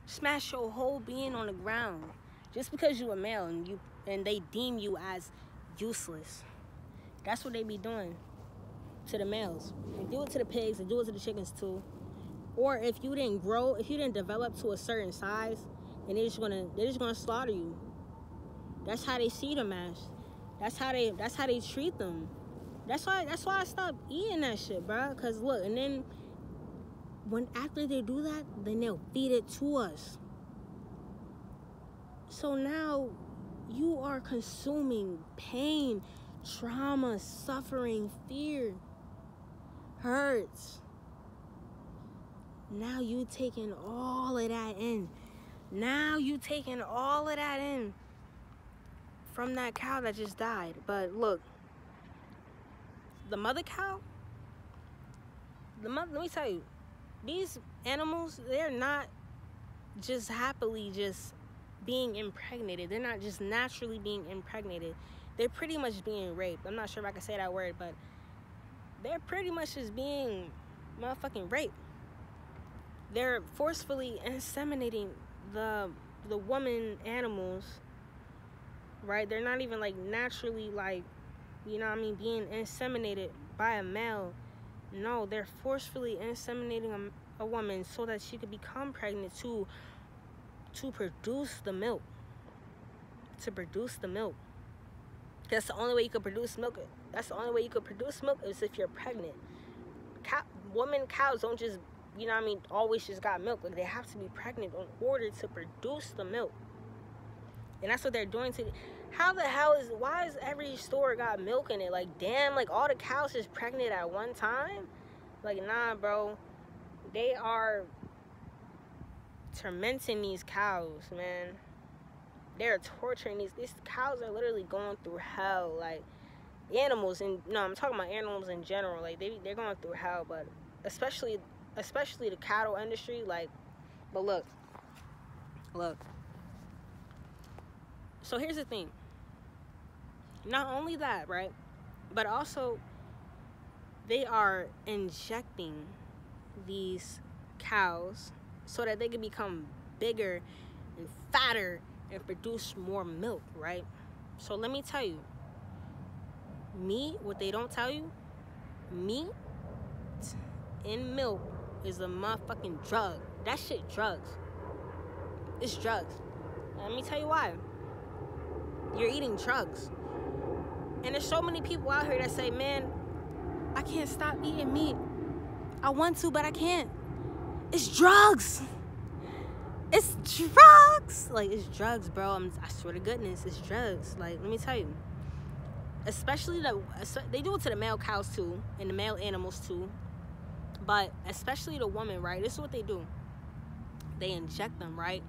Smash your whole being on the ground just because you a male and they deem you as useless. That's what they be doing to the males. They do it to the pigs. They do it to the chickens too. Or if you didn't grow, if you didn't develop to a certain size, then they're just gonna slaughter you. That's how they see them as. That's how they treat them. That's why I stopped eating that shit, bro. Cause look, and then after they do that, then they'll feed it to us. So now you are consuming pain, trauma, suffering, fear, hurts. Now you taking all of that in. From that cow that just died. But look, the mother cow, let me tell you, these animals, they're not just happily just being impregnated. They're not just naturally being impregnated. They're pretty much being raped. I'm not sure if I can say that word, but they're pretty much just being motherfucking raped. They're forcefully inseminating the woman animals, right? They're not even like naturally like, you know what I mean, being inseminated by a male. No, they're forcefully inseminating a woman so that she could become pregnant to produce the milk. That's the only way you could produce milk. Is if you're pregnant. Cows don't just, you know what I mean, always just got milk. Like, they have to be pregnant in order to produce the milk. And that's what they're doing to. Why is every store got milk in it? Like, damn, like all the cows is pregnant at one time? Like, nah, bro. They are tormenting these cows, man. They're torturing these cows are literally going through hell. Like, animals, and no, I'm talking about animals in general. Like, they're going through hell, but especially the cattle industry. Like, but look. So here's the thing. Not only that, right? But also, they are injecting these cows so that they can become bigger and fatter and produce more milk, right? So let me tell you, what they don't tell you, meat in milk is a motherfucking drug. That shit drugs. It's drugs. Let me tell you why. You're eating drugs. And there's so many people out here that say, man, I can't stop eating meat. I want to, but I can't. It's drugs. It's drugs. Like, it's drugs, bro. I swear to goodness, it's drugs. Like, let me tell you. Especially they do it to the male cows too, and the male animals too. But especially the woman, right? This is what they do. They inject them, right,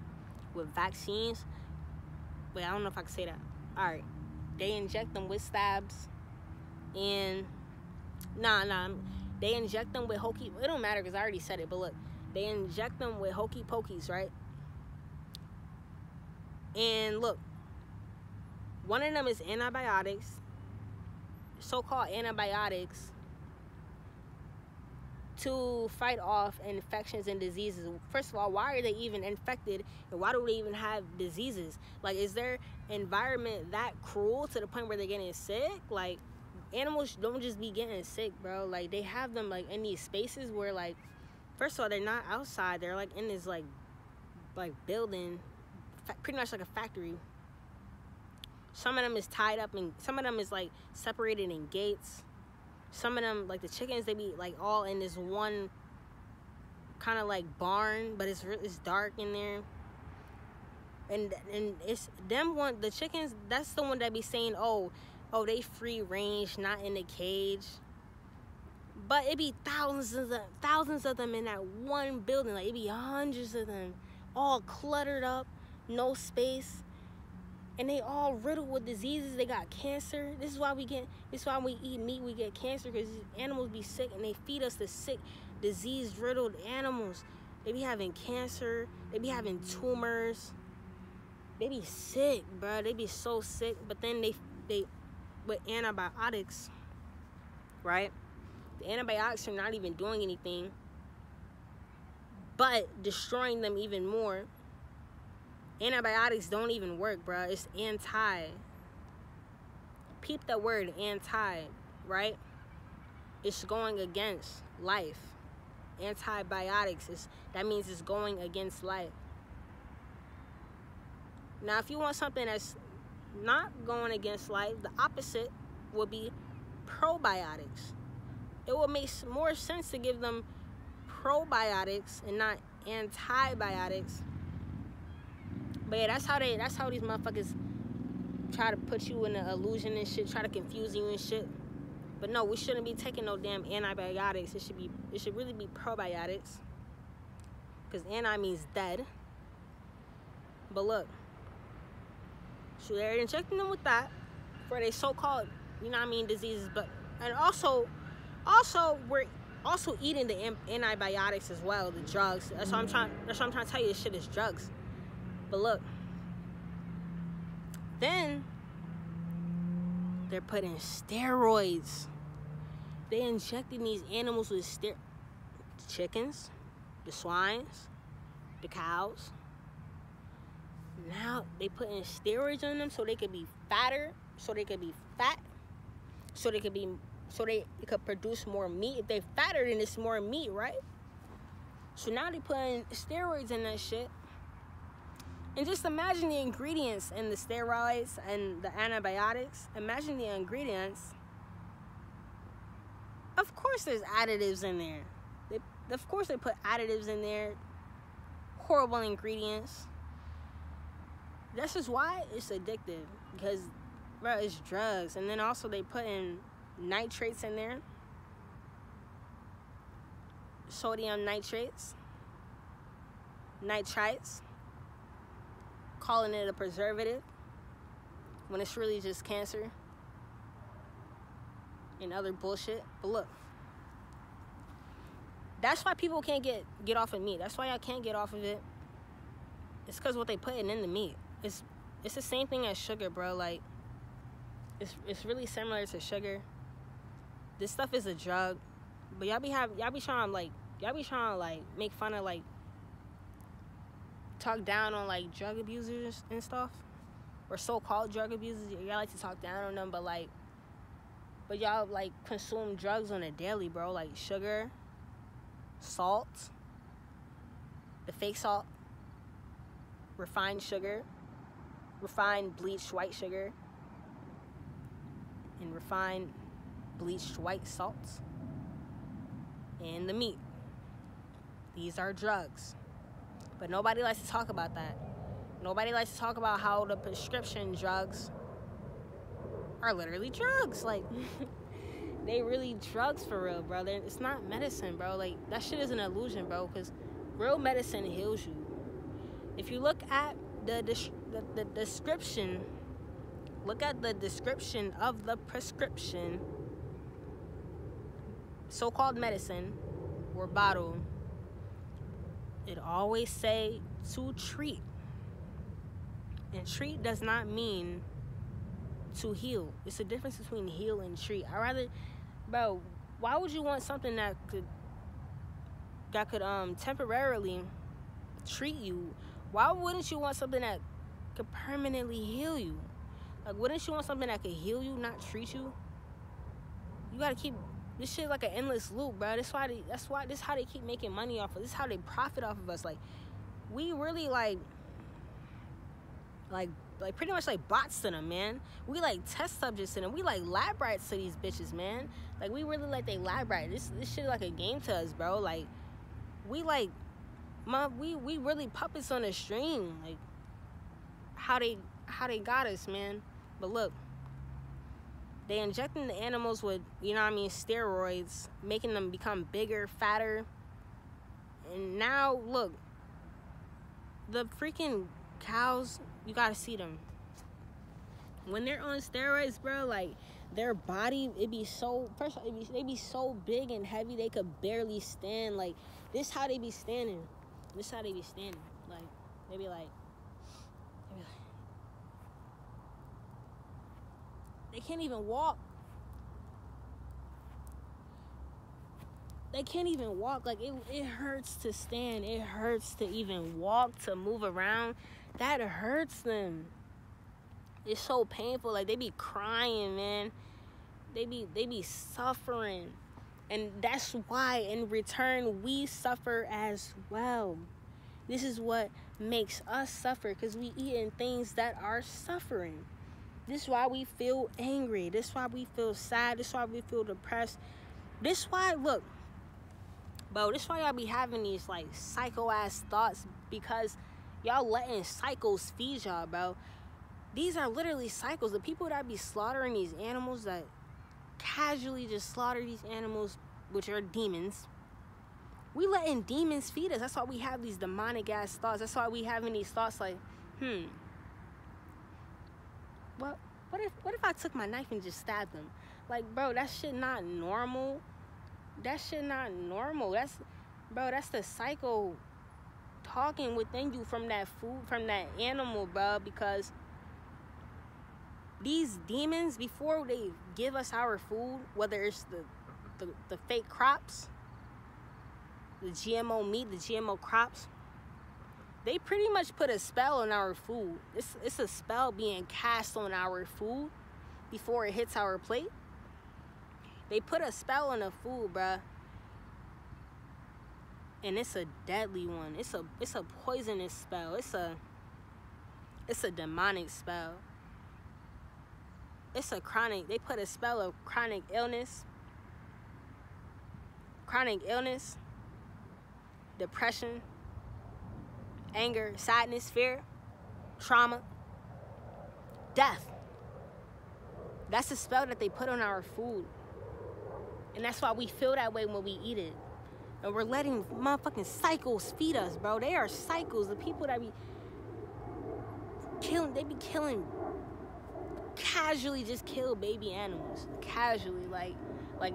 with vaccines. Wait, I don't know if I can say that. All right. They inject them with stabs. And they inject them with hokey. It don't matter because I already said it. But look, they inject them with hokey pokeys, right? And look, one of them is antibiotics, so-called antibiotics, to fight off infections and diseases. First of all, why are they even infected, and why do they even have diseases? Like, is their environment that cruel to the point where they're getting sick? Like, animals don't just be getting sick, bro. Like, they have them like in these spaces where, like, first of all, they're not outside. They're like in this like building, pretty much like a factory. Some of them is tied up, and some of them is like separated in gates. Some of them, like the chickens, they be like all in this one kind of like barn, but it's dark in there. And it's them the chickens. That's the one that be saying, oh, they free range, not in a cage. But it be thousands of them in that one building. Like, it be hundreds of them, all cluttered up, no space. And they all riddled with diseases. They got cancer. This is why we eat meat, we get cancer, because animals be sick, and they feed us the sick, disease-riddled animals. They be having cancer. They be having tumors. They be sick, bro. They be so sick. But then they with antibiotics, right? The antibiotics are not even doing anything but destroying them even more. Antibiotics don't even work, bro. It's anti. Peep the word anti, right? It's going against life. Antibiotics, that means it's going against life. Now, if you want something that's not going against life, the opposite would be probiotics. It would make more sense to give them probiotics and not antibiotics. But yeah, that's how these motherfuckers try to put you in an illusion and shit, try to confuse you and shit. But no, we shouldn't be taking no damn antibiotics. It should really be probiotics. Because anti means dead. But look, so they're injecting them with that for their so-called, diseases. But and also we're also eating the antibiotics as well, the drugs. That's what I'm trying to tell you. This shit is drugs. But look, then they're putting steroids. They injecting these animals with the chickens, the swines, the cows. Now they putting steroids on them so they could be fatter, so they could be fat, so they could produce more meat. If they're fatter, then it's more meat, right? So now they putting steroids in that shit. And just imagine the ingredients in the steroids and the antibiotics. Imagine the ingredients. Of course there's additives in there. Of course they put additives in there. Horrible ingredients. That's just why it's addictive. Because, bro, it's drugs. And then also they put in nitrates in there. Sodium nitrates. Nitrites. Calling it a preservative when it's really just cancer and other bullshit. But look, that's why people can't get off of meat. That's why I can't get off of it. It's because what they putting in the meat. It's the same thing as sugar, bro. Like, it's really similar to sugar. This stuff is a drug, but y'all be trying to make fun of, like, talk down on, like, drug abusers and stuff, or so-called drug abusers. Y'all like to talk down on them, but y'all, like, consume drugs on a daily, bro. Like sugar, salt, the fake salt, refined sugar, refined bleached white sugar, and refined bleached white salts, and the meat. These are drugs. But nobody likes to talk about that. Nobody likes to talk about how the prescription drugs are literally drugs. Like, they really drugs for real, bro. It's not medicine, bro. Like, that shit is an illusion, bro, because real medicine heals you. If you look at the description, look at the description of the prescription, so-called medicine or bottle, it always say to treat. And treat does not mean to heal. It's a difference between heal and treat. Bro, why would you want something that could temporarily treat you? Why wouldn't you want something that could permanently heal you? Like, wouldn't you want something that could heal you, not treat you? You gotta keep this shit like an endless loop, bro. That's how they keep making money off of. This is how they profit off of us. Like, we really like pretty much like bots to them, man. We like test subjects to them. We like lab rats to these bitches, man. Like, we really like they lab rat. This shit like a game to us, bro. Like, we really puppets on a string. Like, how they got us, man. But look, they injecting the animals with, steroids, making them become bigger, fatter. And now, look, the freaking cows, you gotta see them. When they're on steroids, bro, like, their body, they be so big and heavy, they could barely stand. Like, this how they be standing. Like, they be like, they can't even walk. Like, it hurts to stand. It hurts to even walk, to move around. that hurts them. It's so painful. Like, they be crying, man. They be suffering. And that's why, in return, we suffer as well. This is what makes us suffer, because we eating things that are suffering. This is why we feel angry. This is why we feel sad. This is why we feel depressed. This is why, look, bro, this is why y'all be having these, like, psycho-ass thoughts, because y'all letting cycles feed y'all, bro. These are literally cycles. The people that be slaughtering these animals, that casually just slaughter these animals, which are demons, we letting demons feed us. That's why we have these demonic ass thoughts. That's why we having these thoughts like, well, what if I took my knife and just stabbed them? Like, bro, that shit not normal. That shit not normal. That's the psycho talking within you from that food, from that animal, bro. Because these demons, before they give us our food, whether it's the fake crops, the GMO meat, the GMO crops, they pretty much put a spell on our food. It's a spell being cast on our food before it hits our plate. They put a spell on the food, bruh. And it's a deadly one. It's a poisonous spell. It's a demonic spell. It's a chronic, they put a spell of chronic illness, depression, anger, sadness, fear, trauma, death. That's a spell that they put on our food. And that's why we feel that way when we eat it. And we're letting motherfucking cycles feed us, bro. They are cycles. The people that be killing, they be killing, casually just kill baby animals. Casually, like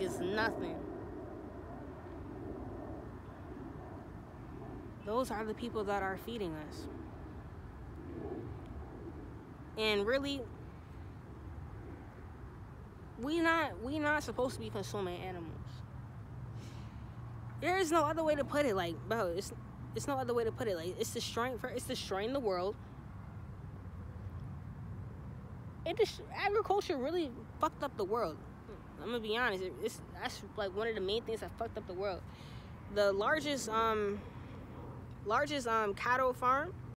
it's nothing. Those are the people that are feeding us. And really, we not supposed to be consuming animals. There is no other way to put it. Like, bro, it's no other way to put it. Like, it's destroying the world. Agriculture really fucked up the world. I'm gonna be honest. That's like one of the main things that fucked up the world. The largest cattle farm